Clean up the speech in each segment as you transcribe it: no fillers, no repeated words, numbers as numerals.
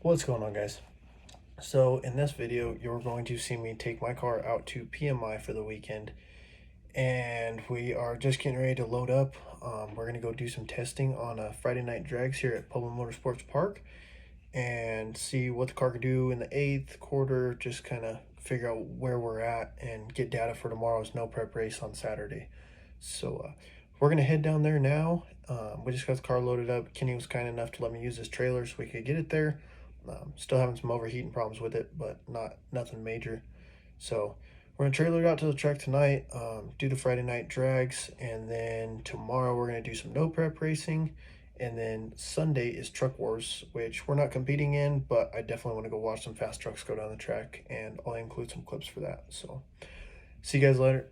What's going on, guys? So in this video you're going to see me take my car out to PMI for the weekend, and we are just getting ready to load up. We're going to go do some testing on a Friday night drags here at Pullman Motorsports Park and see what the car could do in the 8th quarter, just kind of figure out where we're at and get data for tomorrow's no prep race on Saturday. So we're going to head down there now. We just got the car loaded up. Kenny was kind enough to let me use his trailer so we could get it there. Still having some overheating problems with it, but nothing major. So we're gonna trailer it out to the track tonight, do the Friday night drags, and then tomorrow we're gonna do some no prep racing, and then Sunday is Truck Wars, which we're not competing in, but I definitely want to go watch some fast trucks go down the track, and I'll include some clips for that. So see you guys later.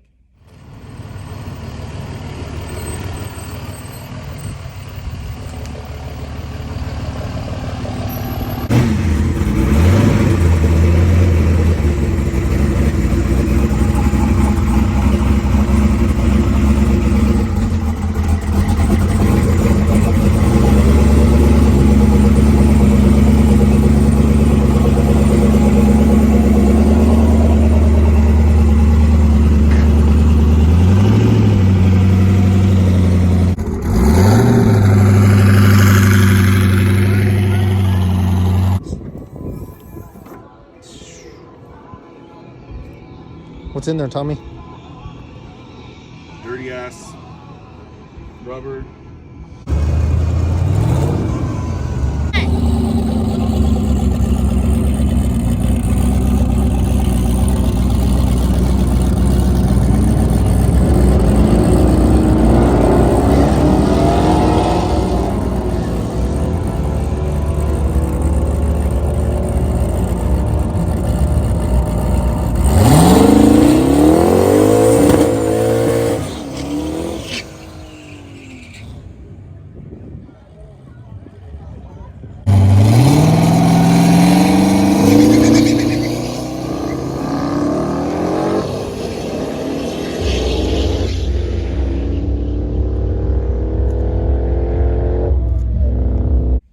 What's in there, Tommy? Dirty ass rubber.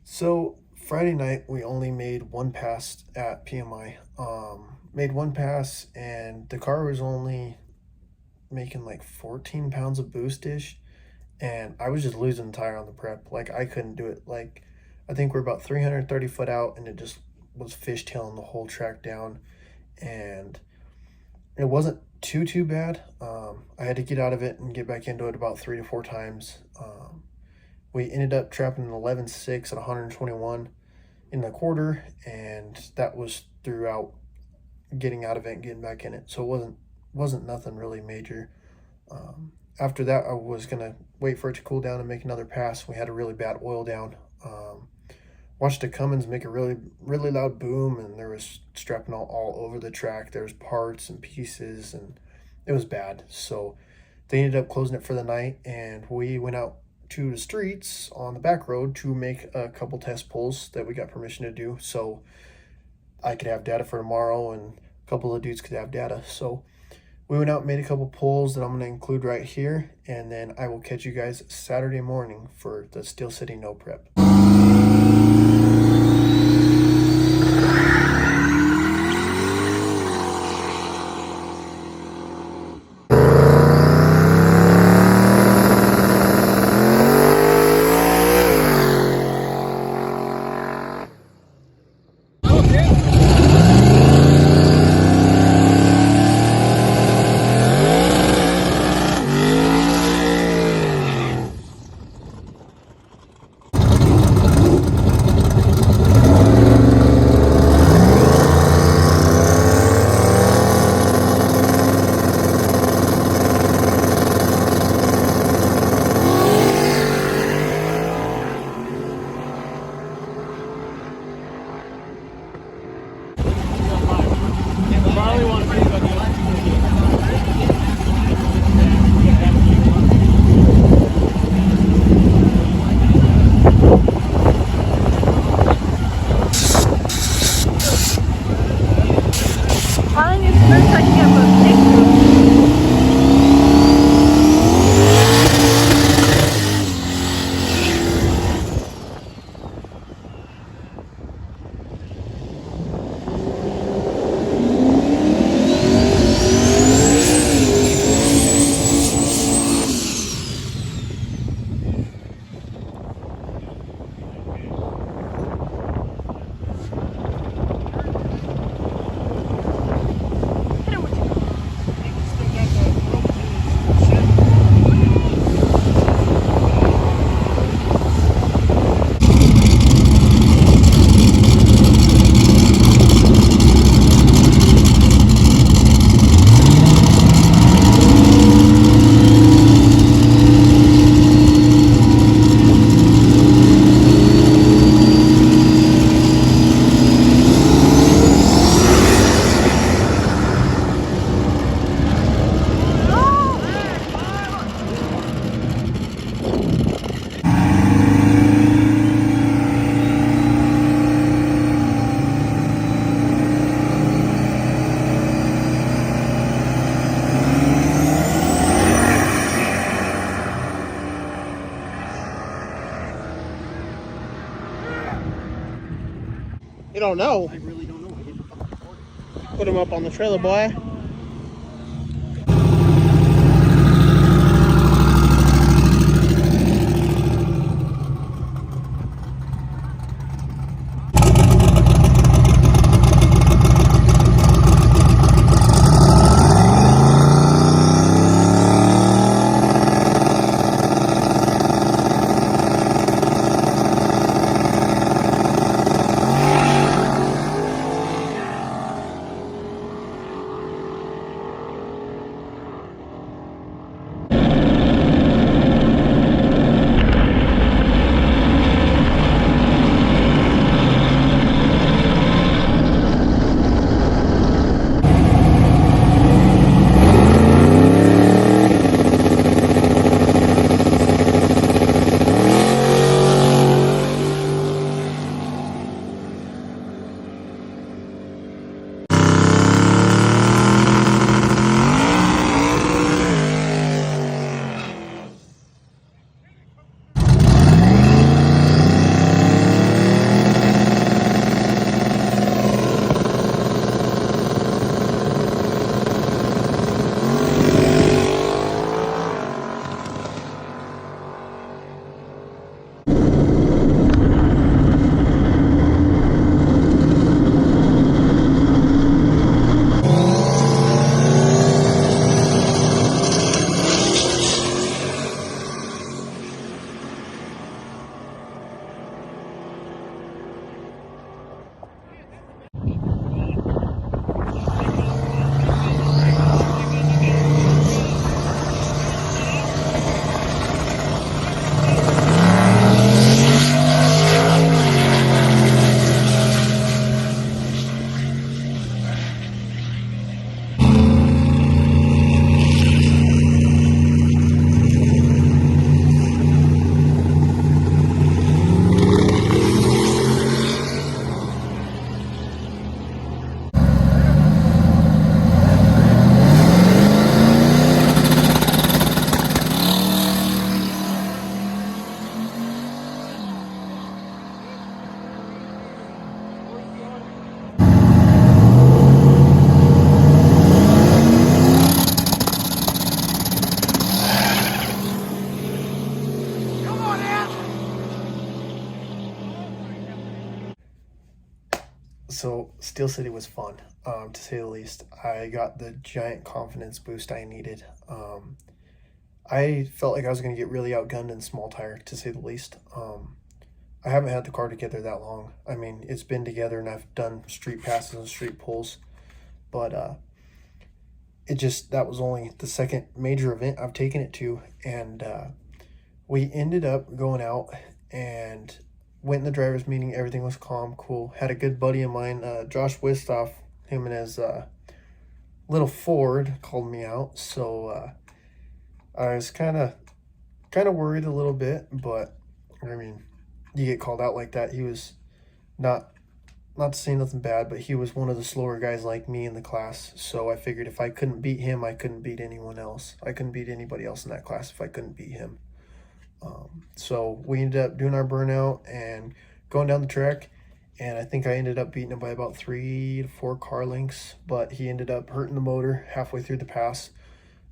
So Friday night we only made one pass at PMI. Made one pass, and the car was only making like 14 pounds of boost-ish, and I was just losing the tire on the prep. Like, I couldn't do it. Like, I think we're about 330 foot out, and it just was fishtailing the whole track down, and it wasn't too bad. I had to get out of it and get back into it about 3 to 4 times. We ended up trapping an 11.6 at 121 in the quarter, and that was throughout getting out of it and getting back in it. So it wasn't nothing really major. After that, I was gonna wait for it to cool down and make another pass. We had a really bad oil down. Watched the Cummins make a really loud boom, and there was strapping all over the track. There's parts and pieces, and it was bad. So they ended up closing it for the night, and we went out to the streets on the back road to make a couple test pulls that we got permission to do, so I could have data for tomorrow and a couple of dudes could have data. So we went out and made a couple pulls that I'm going to include right here, and then I will catch you guys Saturday morning for the Steel City no prep. don't know. I really don't know. I didn't fucking record it. Put him up on the trailer, boy. So Steel City was fun, to say the least. I got the giant confidence boost I needed. I felt like I was going to get really outgunned in small tire, to say the least. I haven't had the car together that long. I mean, it's been together and I've done street passes and street pulls, but that was only the second major event I've taken it to, and we ended up going out and went in the driver's meeting. Everything was calm, cool. Had a good buddy of mine, Josh Wistoff, him and his little Ford called me out. So I was kind of worried a little bit, but I mean, you get called out like that. He was not to say nothing bad, but he was one of the slower guys like me in the class. So I figured if I couldn't beat him, I couldn't beat anyone else. I couldn't beat anybody else in that class if I couldn't beat him. So we ended up doing our burnout and going down the track, and I think I ended up beating him by about 3 to 4 car lengths, but he ended up hurting the motor halfway through the pass.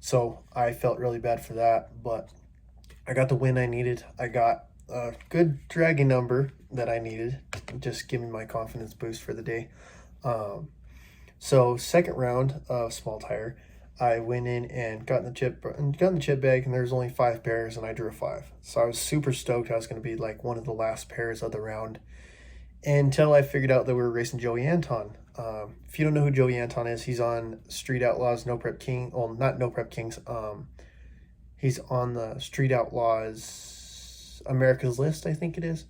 So I felt really bad for that, but I got the win I needed. I got a good dragging number that I needed, just give me my confidence boost for the day. So second round of small tire, I went in and got in the chip bag, and there's only 5 pairs, and I drew a 5. So I was super stoked I was going to be like one of the last pairs of the round, until I figured out that we were racing Joey Anton. If you don't know who Joey Anton is, he's on Street Outlaws, No Prep King. Well, not No Prep Kings. He's on the Street Outlaws America's List, I think it is.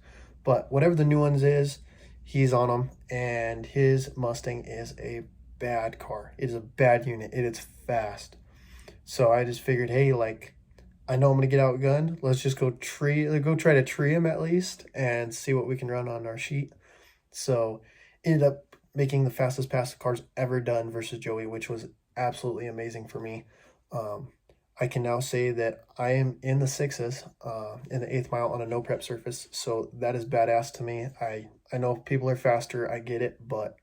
But whatever the new ones is, he's on them, and his Mustang is a bad car. It is a bad unit. It is fast. So I just figured, hey, like, I know I'm gonna get outgunned. Let's just go try to tree him at least and see what we can run on our sheet. So ended up making the fastest pass the car's ever done versus Joey, which was absolutely amazing for me. I can now say that I am in the sixes, in the 8th mile on a no prep surface. So that is badass to me. I know people are faster, I get it, but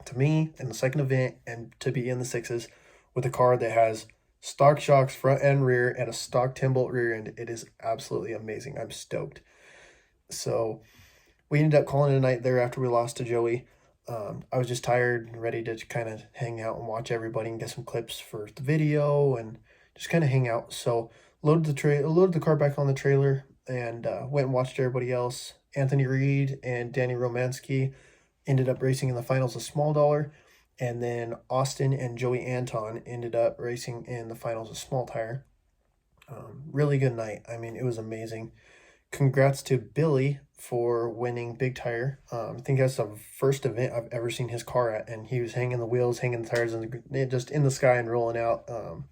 to me, in the second event, and to be in the sixes with a car that has stock shocks front and rear and a stock 10-bolt rear end, it is absolutely amazing. I'm stoked. So we ended up calling it a night there after we lost to Joey. I was just tired and ready to kind of hang out and watch everybody and get some clips for the video and just kind of hang out. So loaded the car back on the trailer and went and watched everybody else. Anthony Reed and Danny Romansky ended up racing in the finals of small dollar, and then Austin and Joey Anton ended up racing in the finals of small tire. Really good night. I mean, it was amazing. Congrats to Billy for winning Big Tire. I think that's the first event I've ever seen his car at, and he was hanging the wheels, hanging the tires, and just in the sky and rolling out.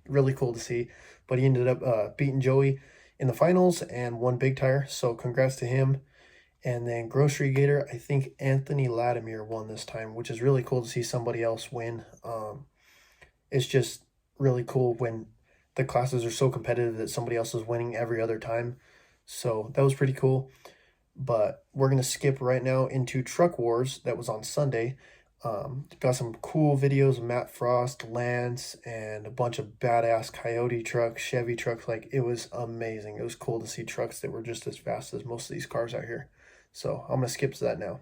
Really cool to see. But he ended up beating Joey in the finals and won Big Tire, so congrats to him. And then Grocery Gator, I think Anthony Latimer won this time, which is really cool to see somebody else win. It's just really cool when the classes are so competitive that somebody else is winning every other time. So that was pretty cool. But we're going to skip right now into Truck Wars that was on Sunday. Got some cool videos of Matt Frost, Lance, and a bunch of badass Coyote trucks, Chevy trucks. Like, it was amazing. It was cool to see trucks that were just as fast as most of these cars out here. So I'm going to skip to that now.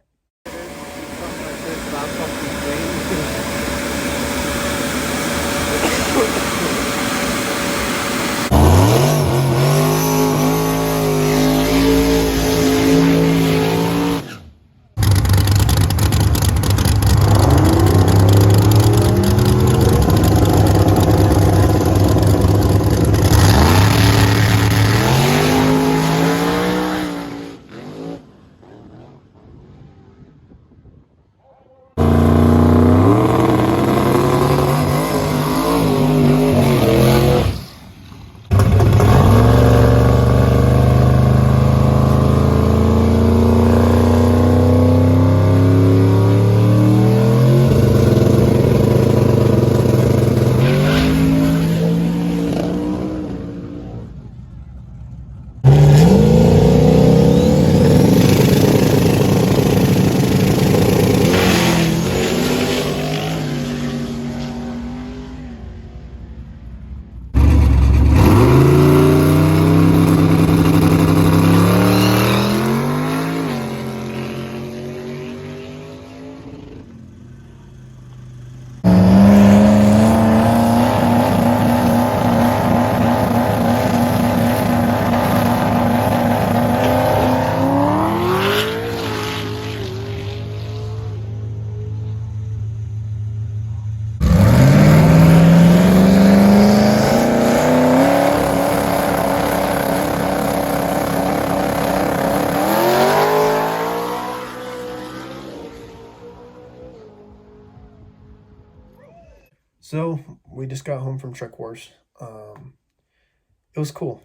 So we just got home from Truck Wars. It was cool.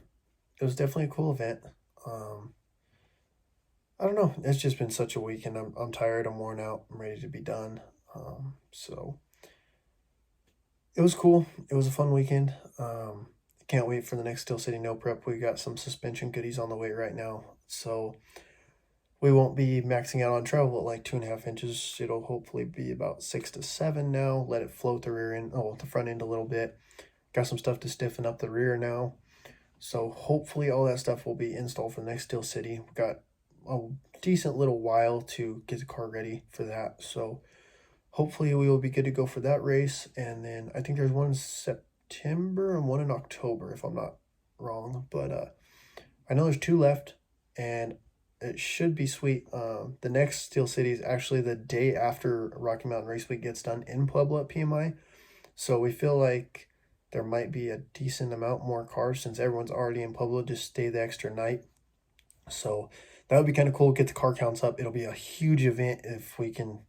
It was definitely a cool event. I don't know. It's just been such a week, and I'm tired. I'm worn out. I'm ready to be done. So it was cool. It was a fun weekend. Can't wait for the next Steel City No Prep. We got some suspension goodies on the way right now, so we won't be maxing out on travel at like 2.5 inches. It'll hopefully be about 6 to 7 now. Let it float the rear end, the front end a little bit. Got some stuff to stiffen up the rear now. So hopefully all that stuff will be installed for the next Steel City. We've got a decent little while to get the car ready for that. So hopefully we will be good to go for that race. And then I think there's one in September and one in October, if I'm not wrong. But I know there's 2 left, and it should be sweet. The next Steel City is actually the day after Rocky Mountain Race Week gets done in Pueblo at PMI. So we feel like there might be a decent amount more cars since everyone's already in Pueblo. Just stay the extra night. So that would be kind of cool. Get the car counts up. It'll be a huge event if we can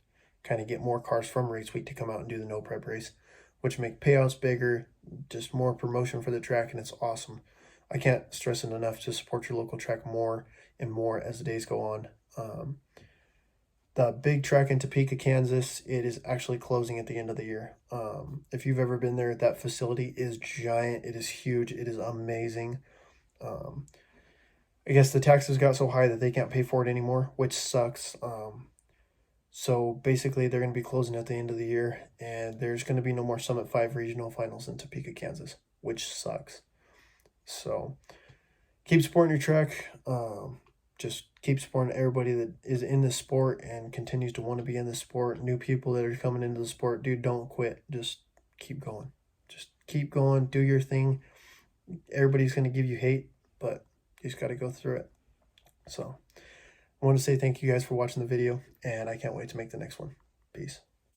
kind of get more cars from race week to come out and do the no prep race, which make payouts bigger, just more promotion for the track, and it's awesome. I can't stress it enough to support your local track more and more as the days go on. The big track in Topeka, Kansas, it is actually closing at the end of the year. If you've ever been there, that facility is giant. It is huge. It is amazing. I guess the taxes got so high that they can't pay for it anymore, which sucks. So basically, they're going to be closing at the end of the year, and there's going to be no more Summit 5 regional finals in Topeka, Kansas, which sucks. So keep supporting your track. Just keep supporting everybody that is in the sport and continues to want to be in the sport. New people that are coming into the sport, dude, don't quit. Just keep going. Just keep going. Do your thing. Everybody's going to give you hate, but you just got to go through it. So I want to say thank you guys for watching the video, and I can't wait to make the next one. Peace.